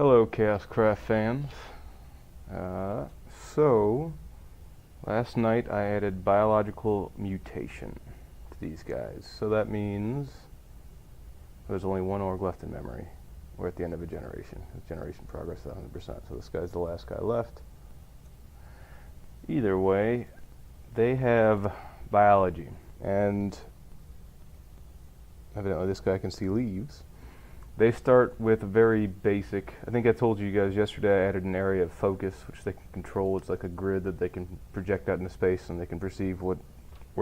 Hello, Chaoscraft fans. So, last night I added biological mutation to these guys. So that means there's only one org left in memory. We're at the end of a generation. Generation progress is 100%. So this guy's the last guy left. Either way, they have biology. And evidently this guy can see leaves. They start with a very basic, I think I told you guys yesterday I added an area of focus which they can control. It's like a grid that they can project out into space and they can perceive where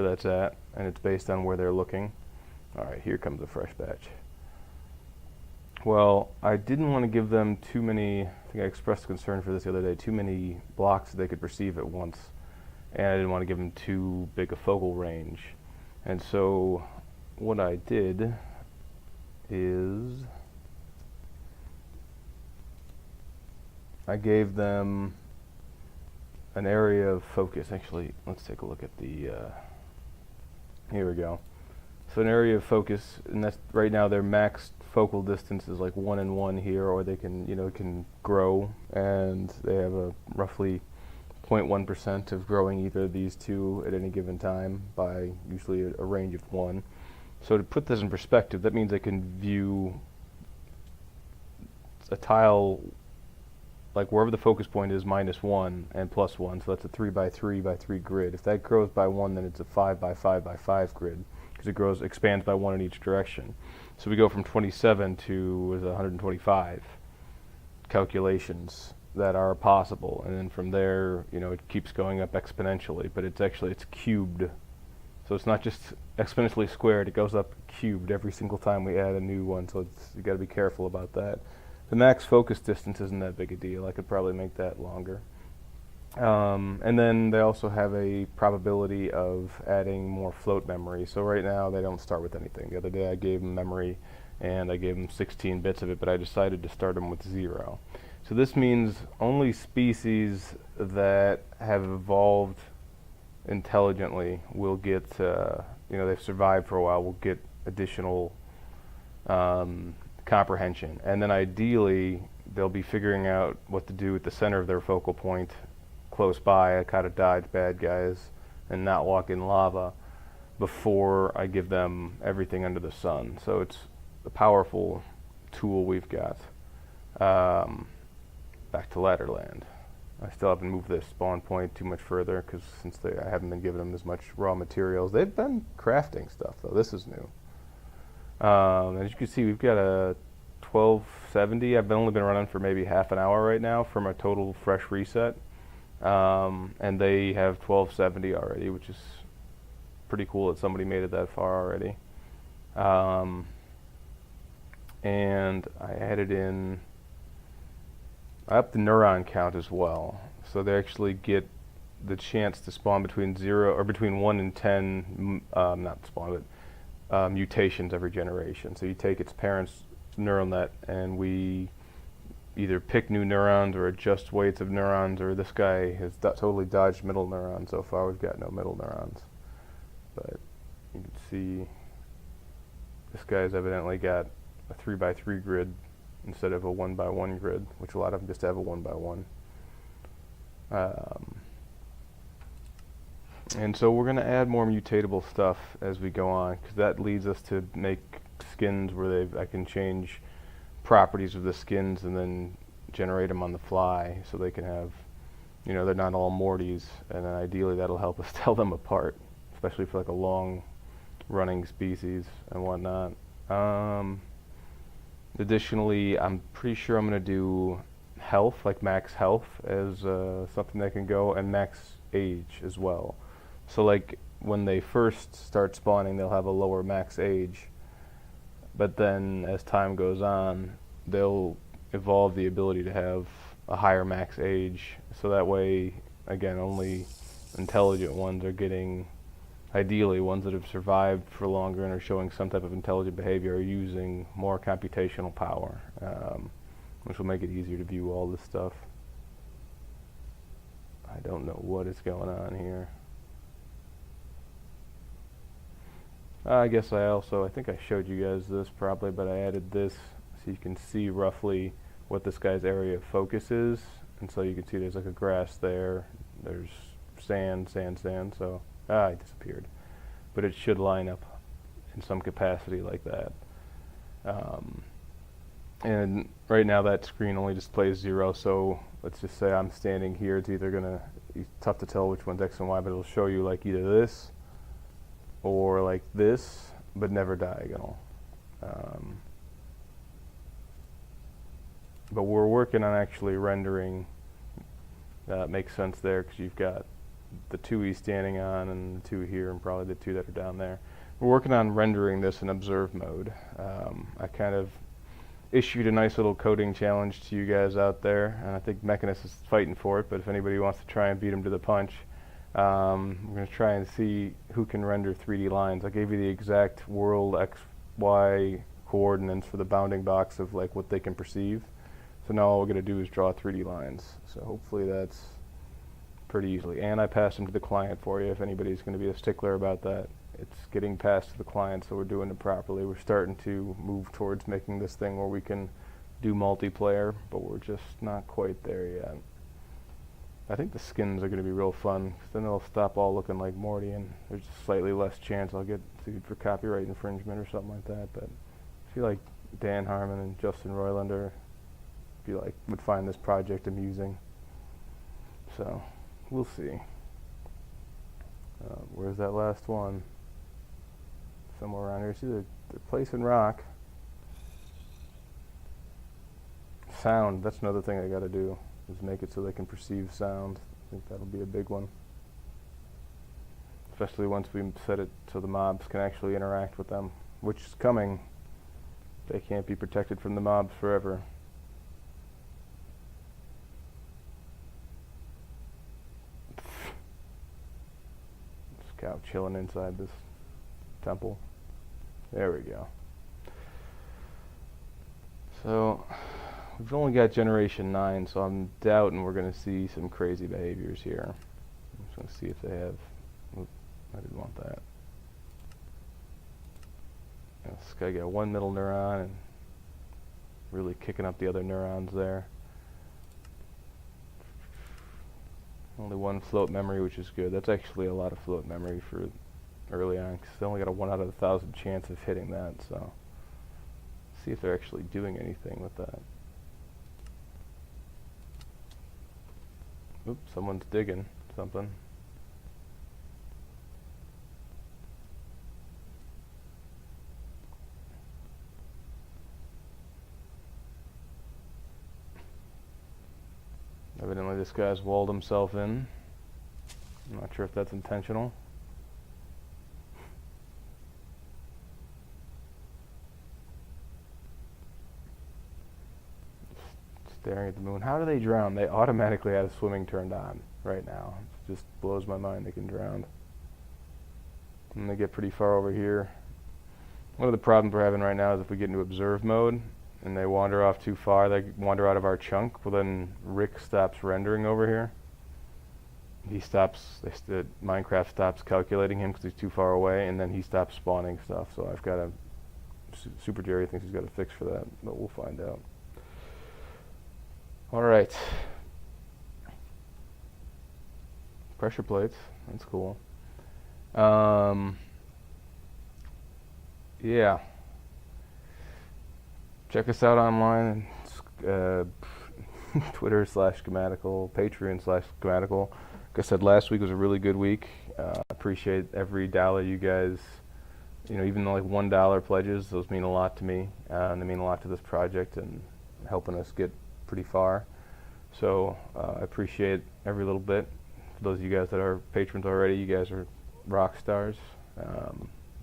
that's at, and it's based on where they're looking. Alright, here comes a fresh batch. Well, I didn't want to give them too many, I think I expressed concern for this the other day, too many blocks that they could perceive at once, and I didn't want to give them too big a focal range. And so what I did is I gave them an area of focus. Actually, let's take a look at the, here we go. So an area of focus, and that's right now their max focal distance is like 1 and 1 here, or they can, can grow, and they have a roughly 0.1% of growing either of these two at any given time by usually a range of 1. So to put this in perspective, that means I can view a tile like wherever the focus point is -1 and +1, so that's a 3 by 3 by 3 grid. If that grows by 1, then it's a 5 by 5 by 5 grid, because it expands by 1 in each direction. So we go from 27 to 125 calculations that are possible, and then from there, it keeps going up exponentially, but it's cubed. So it's not just exponentially squared, it goes up cubed every single time we add a new one, so you got to be careful about that. The max focus distance isn't that big a deal. I could probably make that longer. And then they also have a probability of adding more float memory. So right now they don't start with anything. The other day I gave them memory and I gave them 16 bits of it, but I decided to start them with 0. So this means only species that have evolved intelligently will get, they've survived for a while, will get additional comprehension, and then ideally they'll be figuring out what to do at the center of their focal point close by. I kind of dodge bad guys and not walk in lava before I give them everything under the sun. So it's a powerful tool we've got. Back to Ladderland. I still haven't moved this spawn point too much further because I haven't been giving them as much raw materials. They've been crafting stuff though. This is new. As you can see, we've got a 1270. I've only been running for maybe half an hour right now from a total fresh reset, and they have 1270 already, which is pretty cool that somebody made it that far already. And I upped the neuron count as well, so they actually get the chance to spawn between 1 and 10, not spawn, but mutations every generation. So you take its parent's neural net and we either pick new neurons or adjust weights of neurons, or this guy has totally dodged middle neurons so far. We've got no middle neurons. But you can see this guy's evidently got a 3 by 3 grid instead of a 1 by 1 grid, which a lot of them just have a 1 by 1. And so we're going to add more mutatable stuff as we go on, because that leads us to make skins where I can change properties of the skins and then generate them on the fly, so they can have, they're not all Mortys, and then ideally that'll help us tell them apart, especially for like a long running species and whatnot. Additionally, I'm pretty sure I'm going to do health, like max health, as something that can go, and max age as well. So like when they first start spawning, they'll have a lower max age, but then as time goes on, they'll evolve the ability to have a higher max age. So that way, again, only intelligent ones are getting, ideally ones that have survived for longer and are showing some type of intelligent behavior are using more computational power, which will make it easier to view all this stuff. I don't know what is going on here. I think I showed you guys this probably, but I added this so you can see roughly what this guy's area of focus is. And so you can see there's like a grass there, there's sand, sand, sand, so, it disappeared. But it should line up in some capacity like that. And right now that screen only displays 0, so let's just say I'm standing here. It's either gonna, it's tough to tell which one's X and Y, but it'll show you like either this or like this, but never diagonal. But we're working on actually rendering. That makes sense there because you've got the 2 he's standing on and the 2 here and probably the 2 that are down there. We're working on rendering this in observe mode. I kind of issued a nice little coding challenge to you guys out there, and I think Mechanist is fighting for it, but if anybody wants to try and beat him to the punch, we're going to try and see who can render 3D lines. I gave you the exact world X, Y coordinates for the bounding box of like what they can perceive. So now all we're going to do is draw 3D lines. So hopefully that's pretty easily. And I passed them to the client for you if anybody's going to be a stickler about that. It's getting passed to the client, so we're doing it properly. We're starting to move towards making this thing where we can do multiplayer, but we're just not quite there yet. I think the skins are going to be real fun, because then they'll stop all looking like Morty, and there's slightly less chance I'll get sued for copyright infringement or something like that. But I feel like Dan Harmon and Justin Roylander would find this project amusing. So we'll see. Where's that last one? Somewhere around here. See, they're placing rock. Sound, that's another thing I got to do, is make it so they can perceive sound. I think that'll be a big one. Especially once we set it so the mobs can actually interact with them, which is coming. They can't be protected from the mobs forever. This cow chilling inside this temple. There we go. So we've only got generation 9, so I'm doubting we're going to see some crazy behaviors here. I'm just going to see if they have. Oops, I didn't want that. This guy got one middle neuron and really kicking up the other neurons there. Only 1 float memory, which is good. That's actually a lot of float memory for early on, because they only got a 1 out of 1,000 chance of hitting that. So see if they're actually doing anything with that. Oops, someone's digging something. Evidently this guy's walled himself in. I'm not sure if that's intentional. Staring at the moon. How do they drown? They automatically had a swimming turned on right now. It just blows my mind they can drown. And they get pretty far over here. One of the problems we're having right now is if we get into observe mode and they wander off too far, they wander out of our chunk, well then Rick stops rendering over here. He stops, Minecraft stops calculating him because he's too far away, and then he stops spawning stuff. So I've got a, Super Jerry thinks he's got a fix for that, but we'll find out. Alright. Pressure plates, that's cool. Yeah. Check us out online, Twitter/schematical, Patreon/schematical. Like I said, last week was a really good week. Appreciate every dollar you guys, even like $1 pledges, those mean a lot to me. They mean a lot to this project and helping us get pretty far. So I appreciate every little bit. For those of you guys that are patrons already, you guys are rock stars.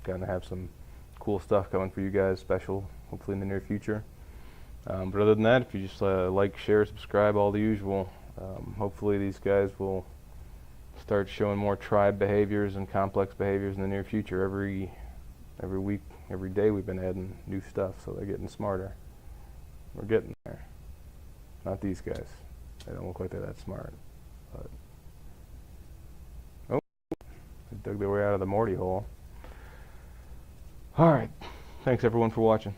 Gonna have some cool stuff coming for you guys, special, hopefully in the near future. But other than that, if you just like, share, subscribe, all the usual. Hopefully these guys will start showing more tribe behaviors and complex behaviors in the near future. Every week, every day we've been adding new stuff, so they're getting smarter. We're getting there. Not these guys. They don't look like they're that smart. But oh, they dug their way out of the Morty hole. Alright. Thanks everyone for watching.